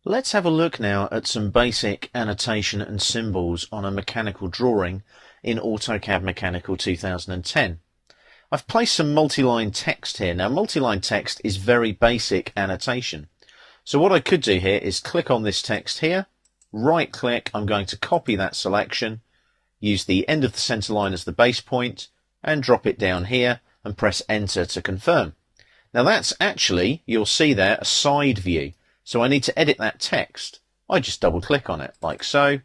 Let's have a look now at some basic annotation and symbols on a mechanical drawing in Autocad Mechanical 2010. I've placed some multi-line text here. Now multi-line text is very basic annotation. So what I could do here is click on this text here, right click, I'm going to copy that selection, use the end of the center line as the base point and drop it down here and press enter to confirm. Now that's actually, you'll see there, a side view. So I need to edit that text. I just double click on it like so.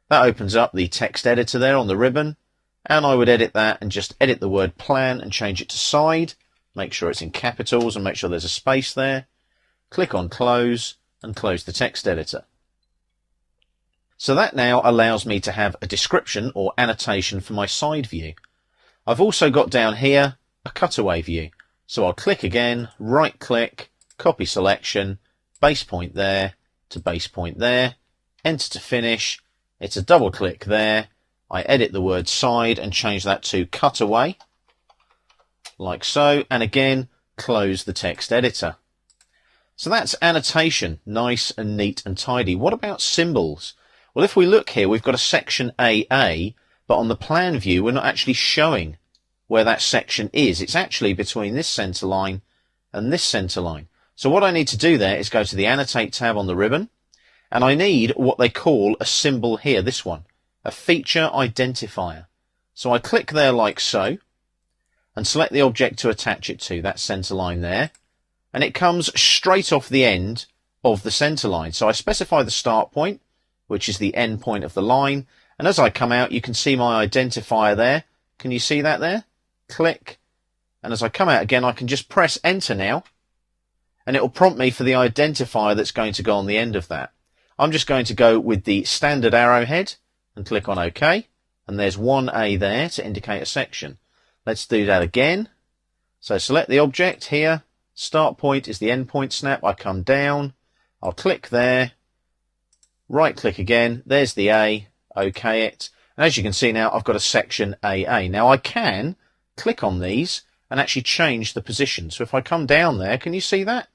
That opens up the text editor there on the ribbon, and I would edit that and just edit the word plan and change it to side. Make sure it's in capitals and make sure there's a space there. Click on close and close the text editor. So that now allows me to have a description or annotation for my side view. I've also got down here a cutaway view. So I'll click again, right click, copy selection, base point there to base point there, enter to finish, it's a double click there, I edit the word side and change that to cutaway, like so, and again close the text editor. So that's annotation, nice and neat and tidy. What about symbols? Well, if we look here, we've got a section AA, but on the plan view we're not actually showing where that section is. It's actually between this center line and this center line. So what I need to do there is go to the Annotate tab on the ribbon, and I need what they call a symbol here, this one, a feature identifier. So I click there like so, and select the object to attach it to, that center line there, and it comes straight off the end of the center line. So I specify the start point, which is the end point of the line, and as I come out you can see my identifier there. Can you see that there? Click, and as I come out again I can just press enter now, and it will prompt me for the identifier that's going to go on the end of that. I'm just going to go with the standard arrowhead and click on OK, and there's 1A there to indicate a section. Let's do that again. So select the object here, start point is the end point snap, I come down, I'll click there, right click again, there's the A, OK it, and as you can see now I've got a section AA. Now I can click on these and actually change the position. So if I come down there, can you see that?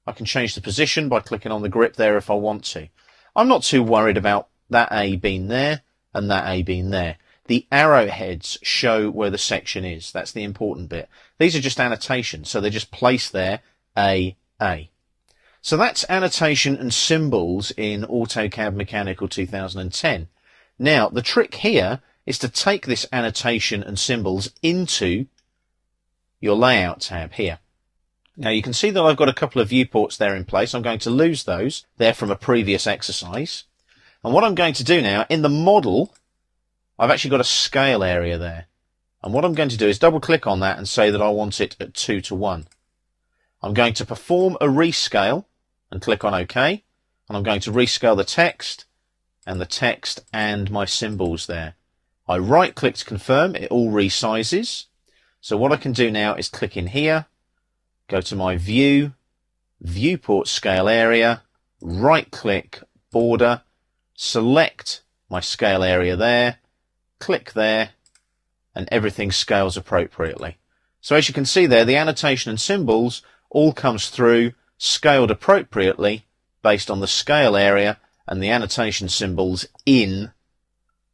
I can change the position by clicking on the grip there if I want to. I'm not too worried about that A being there and that A being there. The arrowheads show where the section is. That's the important bit. These are just annotations, so they're just placed there, A. So that's annotation and symbols in AutoCAD Mechanical 2010. Now, the trick here is to take this annotation and symbols into your layout tab here. Now you can see that I've got a couple of viewports there in place. I'm going to lose those. They're from a previous exercise. And what I'm going to do now, in the model, I've actually got a scale area there. And what I'm going to do is double click on that and say that I want it at 2:1. I'm going to perform a rescale and click on OK. And I'm going to rescale the text and my symbols there. I right click to confirm, it all resizes. So what I can do now is click in here, go to my view, viewport scale area, right click border, select my scale area there, click there, and everything scales appropriately. So as you can see there, the annotation and symbols all comes through scaled appropriately based on the scale area and the annotation symbols in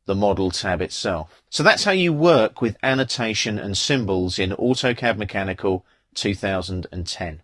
the model tab itself. So that's how you work with annotation and symbols in AutoCAD Mechanical 2010.